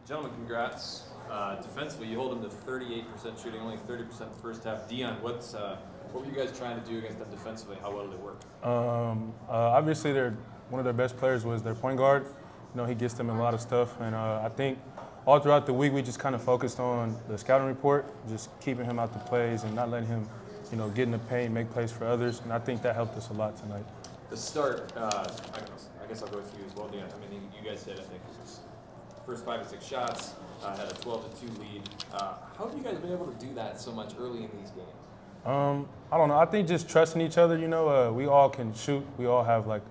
Gentlemen, congrats. Defensively, you hold them to 38% shooting, only 30% the first half. Deon, what were you guys trying to do against them defensively? How well did it work? Obviously, one of their best players was their point guard. You know, he gets them in a lot of stuff, and I think all throughout the week we just kind of focused on the scouting report, just keeping him out the plays and not letting him, you know, get in the paint, make plays for others, and I think that helped us a lot tonight. The start, I guess I'll go with you as well, Deon. I mean, you guys hit, I think, first 5 or 6 shots, had a 12-2 lead. How have you guys been able to do that so much early in these games? I don't know. I think just trusting each other. You know, we all can shoot. We all have like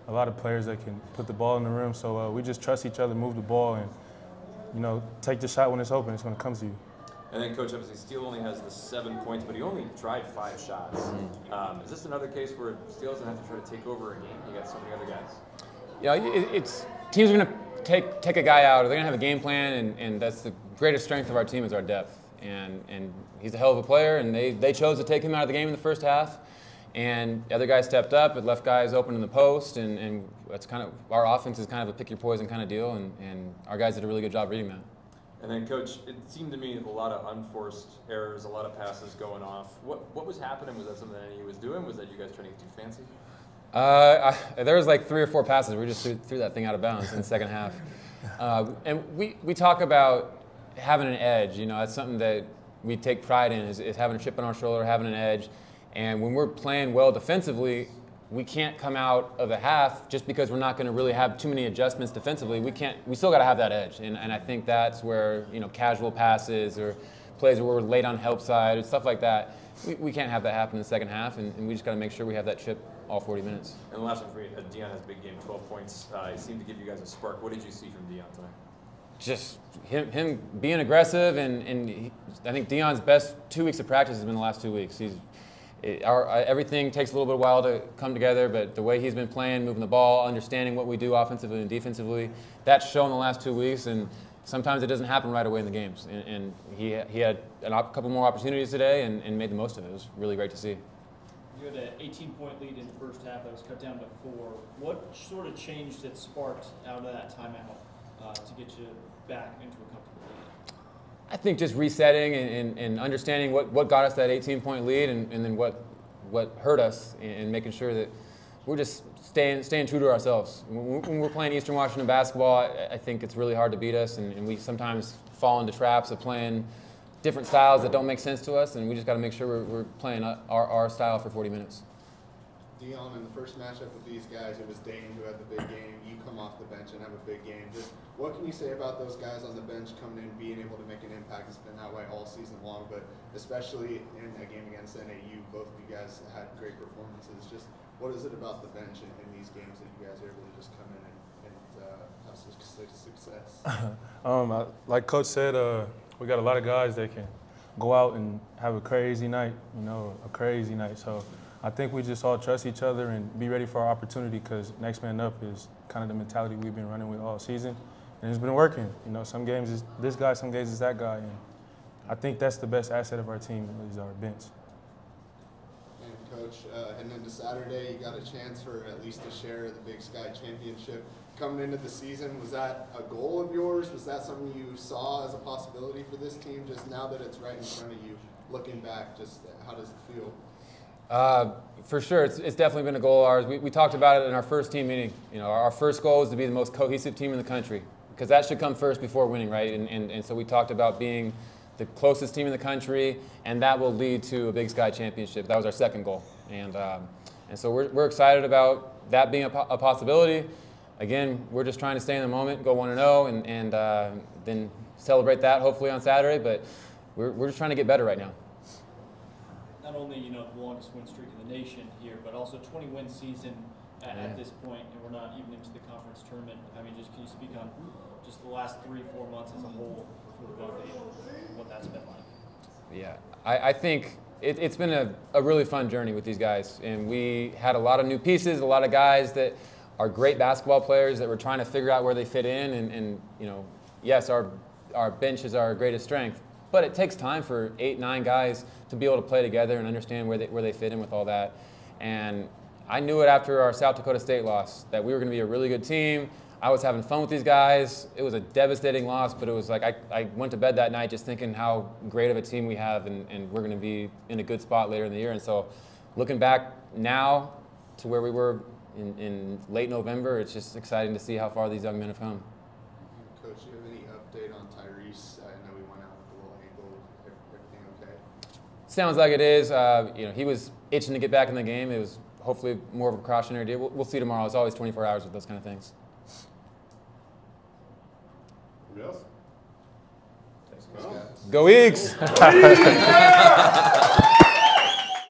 a lot of players that can put the ball in the rim. So we just trust each other, move the ball, and you know, take the shot when it's open. It's going to come to you. And then, Coach, obviously, Steele only has the 7 points, but he only tried 5 shots. Is this another case where Steele's going to have to try to take over a game? You got so many other guys. Yeah, it's teams are going to take a guy out, or they're going to have a game plan, and that's the greatest strength of our team is our depth. And he's a hell of a player, and they chose to take him out of the game in the first half. And the other guy stepped up, it left guys open in the post, and that's kind of our offense is kind of a pick your poison kind of deal, and our guys did a really good job reading that. And then, Coach, it seemed to me a lot of unforced errors, a lot of passes going off. What was happening? Was that something that he was doing? Was that you guys trying to get too fancy? There was like 3 or 4 passes. We just threw that thing out of bounds in the second half. And we talk about having an edge. You know, that's something that we take pride in is having a chip on our shoulder, having an edge. And when we're playing well defensively, we can't come out of the half just because we're not going to really have too many adjustments defensively. We still got to have that edge, and I think that's where, you know, casual passes or plays where we're late on help side and stuff like that. We can't have that happen in the second half, and we just got to make sure we have that chip all 40 minutes. And the last one for you, Deon has a big game, 12 points. He seemed to give you guys a spark. What did you see from Deon tonight? Just him being aggressive, and I think Deon's best 2 weeks of practice has been the last 2 weeks. Everything takes a little bit of a while to come together, but the way he's been playing, moving the ball, understanding what we do offensively and defensively, that's shown the last 2 weeks, and sometimes it doesn't happen right away in the games. And he had a couple more opportunities today and made the most of it. It was really great to see. You had an 18-point lead in the first half that was cut down to 4. What sort of change that sparked out of that timeout to get you back into a comfortable lead? I think just resetting and understanding what got us that 18-point lead and then what hurt us, and making sure that we're just staying true to ourselves. When we're playing Eastern Washington basketball, I think it's really hard to beat us, and we sometimes fall into traps of playing different styles that don't make sense to us, and we just got to make sure we're playing our style for 40 minutes. Deon, in the first matchup with these guys, it was Dane who had the big game. You come off the bench and have a big game. Just what can you say about those guys on the bench coming in, being able to make an impact? It's been that way all season long, but especially in a game against NAU, both of you guys had great performances. Just what is it about the bench in these games that you guys are able to just come in and have such success? Like Coach said, we got a lot of guys that can go out and have a crazy night, you know, a crazy night. So I think we just all trust each other and be ready for our opportunity, because next man up is kind of the mentality we've been running with all season. And it's been working. You know, some games is this guy, some games is that guy. And I think that's the best asset of our team is our bench. And Coach, heading into Saturday, you got a chance for at least a share of the Big Sky Championship. Coming into the season, was that a goal of yours? Was that something you saw as a possibility for this team? Just now that it's right in front of you, looking back, just how does it feel? For sure, it's definitely been a goal of ours. We talked about it in our first team meeting. You know, our first goal is to be the most cohesive team in the country, because that should come first before winning, right? And so we talked about being the closest team in the country, and that will lead to a Big Sky Championship. That was our second goal, and so we're excited about that being a possibility. Again, we're just trying to stay in the moment, go 1-0, and then celebrate that hopefully on Saturday. But we're just trying to get better right now. Not only, you know, the longest win streak in the nation here, but also 20-win season at this point, and we're not even into the conference tournament. I mean, just can you speak on just the last 3-4 months as a whole for both of you, what that's been like? Yeah, I think it's been a really fun journey with these guys, and we had a lot of new pieces, a lot of guys that are great basketball players that we're trying to figure out where they fit in, and you know, yes, our bench is our greatest strength, but it takes time for 8-9 guys to be able to play together and understand where they fit in with all that. And I knew it after our South Dakota State loss that we were going to be a really good team. I was having fun with these guys. It was a devastating loss, but it was like I went to bed that night just thinking how great of a team we have, and we're going to be in a good spot later in the year. And so looking back now to where we were in late November, it's just exciting to see how far these young men have come. Coach, do you have any update on Tyrese? I know we went out with a little ankle. Everything okay? Sounds like it is. You know, he was itching to get back in the game. It was hopefully more of a precautionary deal. We'll see tomorrow. It's always 24 hours with those kind of things. Anybody else? Thanks, Well, guys. Go Eagles!